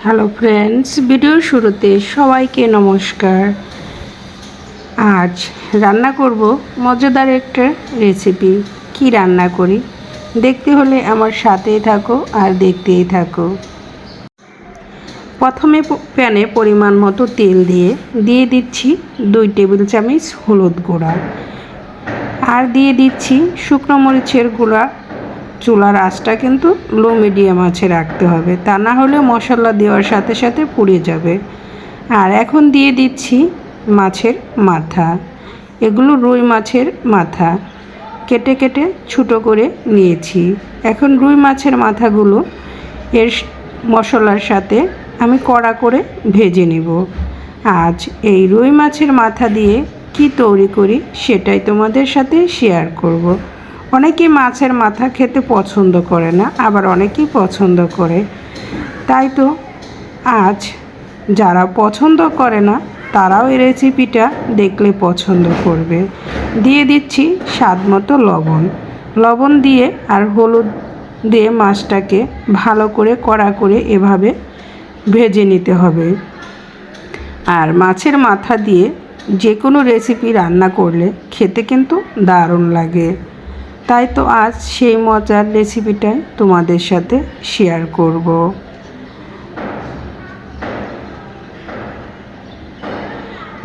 Hello friends, ভিডিওর শুরুতে সবাইকে নমস্কার। আজ রান্না করব মজাদার একটা রেসিপি। কি রান্না করি দেখতে হলে আমার সাথেই থাকো আর দেখতেই থাকো। প্রথমে প্যানে পরিমাণ মতো তেল দিয়ে দিচ্ছি 2 টেবিল চামচ হলুদ গুঁড়া, আর দিয়ে দিচ্ছি শুকনো মরিচের গুঁড়া। চুলার আঁচটা কিন্তু লো মিডিয়াম আঁচে রাখতে হবে, তা না হলে মশলা দেওয়ার সাথে সাথে পুড়ে যাবে। আর এখন দিয়ে দিচ্ছি মাছের মাথা। এগুলো রুই মাছের মাথা, কেটে কেটে ছোটো করে নিয়েছি। এখন রুই মাছের মাথাগুলো এর মশলার সাথে আমি কড়া করে ভেজে নেব। আজ এই রুই মাছের মাথা দিয়ে কি তৈরি করি সেটাই তোমাদের সাথে শেয়ার করব। অনেকেই মাছের মাথা খেতে পছন্দ করে না, আবার অনেকেই পছন্দ করে। তাই তো আজ যারা পছন্দ করে না তারাও এই রেসিপিটা দেখলে পছন্দ করবে। দিয়ে দিচ্ছি স্বাদ মতো লবণ দিয়ে আর হলুদ দিয়ে মাছটাকে ভালো করে কড়া করে এভাবে ভেজে নিতে হবে। আর মাছের মাথা দিয়ে যে কোনো রেসিপি রান্না করলে খেতে কিন্তু দারুণ লাগে। তাই তো আজ সেই মজার রেসিপিটাই তোমাদের সাথে শেয়ার করব।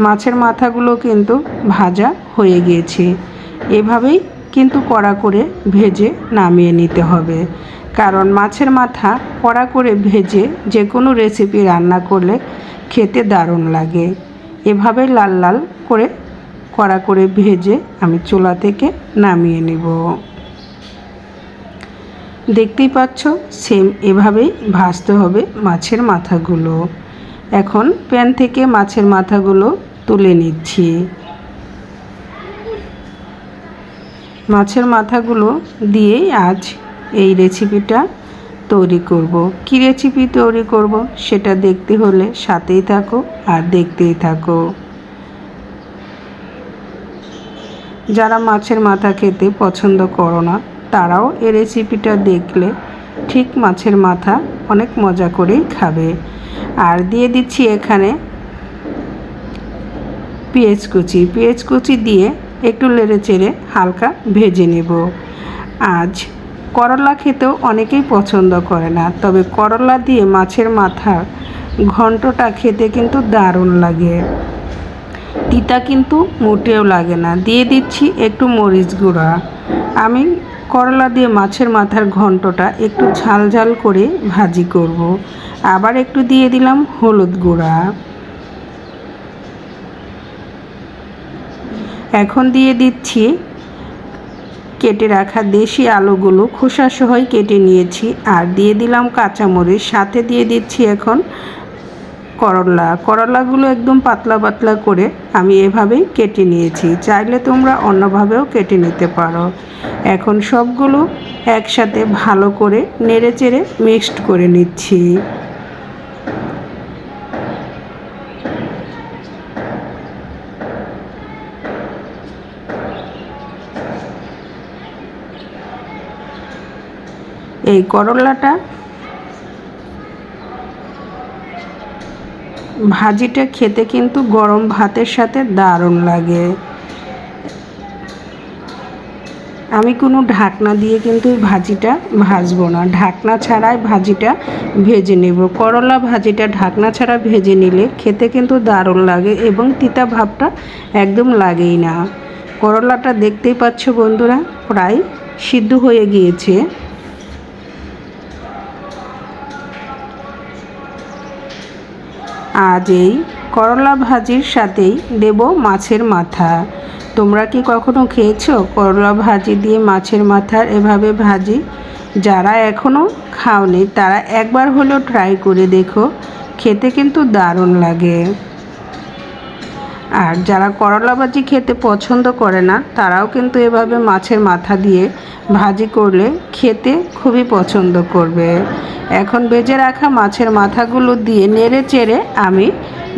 মাছের মাথাগুলো কিন্তু ভাজা হয়ে গিয়েছে। এভাবেই কিন্তু কড়া করে ভেজে নামিয়ে নিতে হবে, কারণ মাছের মাথা কড়া করে ভেজে যে কোনো রেসিপি রান্না করলে খেতে দারুণ লাগে। এভাবে লাল লাল করে কড়া করে ভেজে আমি চুলা থেকে নামিয়ে নেব। দেখতেই পাচ্ছ, সেম এভাবেই ভাজতে হবে মাছের মাথাগুলো। এখন প্যান থেকে মাছের মাথাগুলো তুলে নিচ্ছি। মাছের মাথাগুলো দিয়েই আজ এই রেসিপিটা তৈরি করব। কি রেসিপি তৈরি করব সেটা দেখতে হলে সাথেই থাকো আর দেখতেই থাকো। যারা মাছের মাথা খেতে পছন্দ করো না তারাও এই রেসিপিটা দেখলে ঠিক মাছের মাথা অনেক মজা করেই খাবে। আর দিয়ে দিচ্ছি এখানে পেঁয়াজ কুচি দিয়ে একটু নেড়ে চেড়ে হালকা ভেজে নেব। আজ করলা খেতেও অনেকেই পছন্দ করে না, তবে করলা দিয়ে মাছের মাথার ঘন্টটা খেতে কিন্তু দারুণ লাগে। তিতা কিন্তু মোটেও লাগে না। দিয়ে দিচ্ছি একটু মরিচ গুঁড়া। আমি করলা দিয়ে মাছের মাথার ঘন্টটা একটু ঝাল ঝাল করে ভাজি করব। আবার একটু দিয়ে দিলাম হলুদ গুঁড়া। এখন দিয়ে দিচ্ছি কেটে রাখা দেশি আলুগুলো খোসা সহ কেটে নিয়েছি, আর দিয়ে দিলাম কাঁচামরিচ। সাথে দিয়ে দিচ্ছি এখন করলাগুলো একদম পাতলা পাতলা করে আমি এভাবেই কেটে নিয়েছি। চাইলে তোমরা অন্যভাবেও কেটে নিতে পারো। এখন সবগুলো একসাথে ভালো করে নেড়ে চেড়ে মিক্সড করে নিচ্ছি। এই করলাটা ভাজিটা খেতে কিন্তু গরম ভাতের সাথে দারুণ লাগে। আমি কোনো ঢাকনা দিয়ে কিন্তু ভাজিটা ভাজবো না, ঢাকনা ছাড়াই ভাজিটা ভেজে নেব। করলা ভাজিটা ঢাকনা ছাড়া ভেজে নিলে খেতে কিন্তু দারুণ লাগে এবং তিতা ভাবটা একদম লাগেই না। করলাটা দেখতেই পাচ্ছ বন্ধুরা, প্রায় সিদ্ধ হয়ে গিয়েছে। আজ এই করলা ভাজির সাথেই দেব মাছের মাথা। তোমরা কি কখনো খেয়েছো করলা ভাজি দিয়ে মাছের মাথার এভাবে ভাজি? যারা এখনও খাওনি তারা একবার হলেও ট্রাই করে দেখো, খেতে কিন্তু দারুণ লাগে। আর যারা করলা ভাজি খেতে পছন্দ করে না তারাও কিন্তু এভাবে মাছের মাথা দিয়ে ভাজি করলে খেতে খুবই পছন্দ করবে। এখন ভেজে রাখা মাছের মাথাগুলো দিয়ে নেড়ে চেড়ে আমি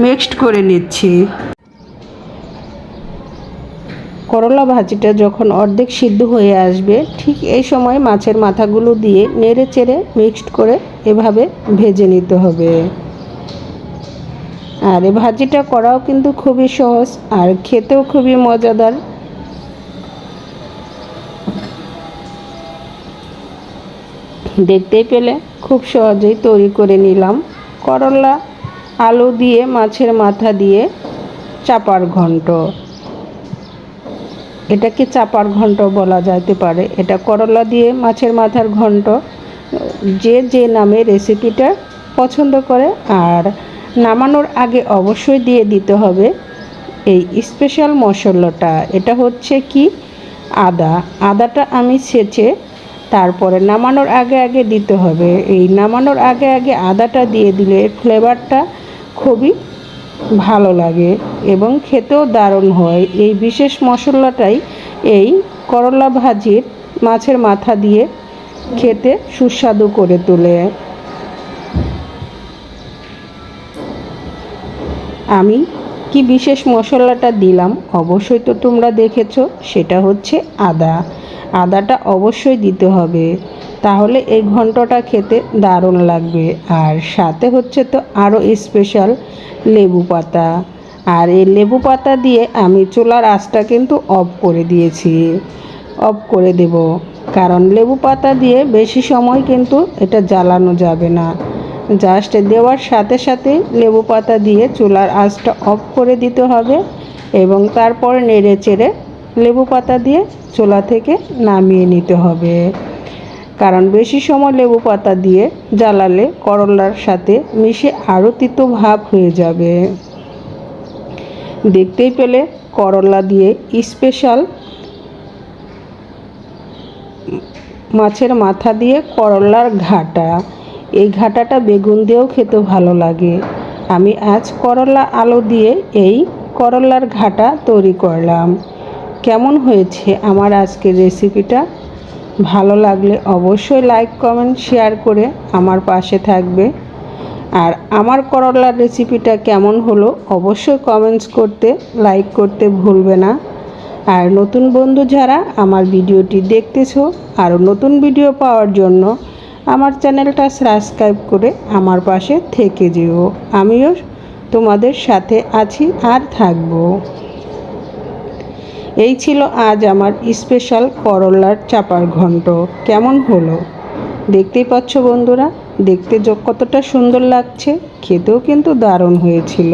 মিক্সড করে নিচ্ছি। করলা ভাজিটা যখন অর্ধেক সিদ্ধ হয়ে আসবে ঠিক এই সময় মাছের মাথাগুলো দিয়ে নেড়ে চেড়ে মিক্সড করে এভাবে ভেজে নিতে হবে। আর এই ভাজিটা করাও কিন্তু খুবই সহজ আর খেতেও খুবই মজাদার। দেখতেই পেলে খুব সহজেই তৈরি করে নিলাম করলা আলু দিয়ে মাছের মাথা দিয়ে চাপার ঘন্ট। এটাকে চাপার ঘন্ট বলা যেতে পারে। এটা করলা দিয়ে মাছের মাথার ঘন্ট, যে যে নামে রেসিপিটা পছন্দ করে। আর নামানোর আগে অবশ্যই দিয়ে দিতে হবে এই স্পেশাল মশলাটা। এটা হচ্ছে কি আদাটা আমি ছেঁচে তারপরে নামানোর আগে আগে দিতে হবে। এই নামানোর আগে আগে আদাটা দিয়ে দিলে ফ্লেভারটা খুবই ভালো লাগে এবং খেতেও দারুণ হয়। এই বিশেষ মশলাটাই এই করলা ভাজির মাছের মাথা দিয়ে খেতে সুস্বাদু করে তোলে। আমি কি বিশেষ মশলাটা দিলাম অবশ্যই তো তোমরা দেখেছো, সেটা হচ্ছে আদাটা অবশ্যই দিতে হবে, তাহলে এই ঘন্টটা খেতে দারুণ লাগবে। আর সাথে হচ্ছে তো আরও স্পেশাল লেবু পাতা। আর এই লেবু পাতা দিয়ে আমি চুলার আঁচটা কিন্তু অফ করে দিয়েছি, অফ করে দেব, কারণ লেবু পাতা দিয়ে বেশি সময় কিন্তু এটা জ্বালানো যাবে না। জাস্ট দেওয়ার সাথে সাথে লেবু পাতা দিয়ে চুলার আঁচটা অফ করে দিতে হবে এবং তারপর নেড়ে চেড়ে লেবু পাতা দিয়ে চুলা থেকে নামিয়ে নিতে হবে। কারণ বেশি সময় লেবু পাতা দিয়ে জ্বালালে করলার সাথে মিশে আরও তিতো ভাব হয়ে যাবে। দেখতেই পেলে করলা দিয়ে স্পেশাল মাছের মাথা দিয়ে করলার ঘাটা। এই ঘাটাটা বেগুন দিয়েও খেতে ভালো লাগে। আমি আজ করলা আলু দিয়ে এই করলার ঘাটা তৈরি করলাম। কেমন হয়েছে আমার আজকের রেসিপিটা? ভালো লাগলে অবশ্যই লাইক কমেন্ট শেয়ার করে আমার পাশে থাকবে। আর আমার করলার রেসিপিটা কেমন হলো অবশ্যই কমেন্টস করতে, লাইক করতে ভুলবে না। আর নতুন বন্ধু যারা আমার ভিডিওটি দেখতেছো, আরও নতুন ভিডিও পাওয়ার জন্য আমার চ্যানেলটা সাবস্ক্রাইব করে আমার পাশে থেকে যেও। আমিও তোমাদের সাথে আছি আর থাকবো। এই ছিল আজ আমার স্পেশাল করলার চাপার ঘন্ট। কেমন হলো দেখতেই পাচ্ছ বন্ধুরা, দেখতে কতটা সুন্দর লাগছে, খেতেও কিন্তু দারুণ হয়েছিল।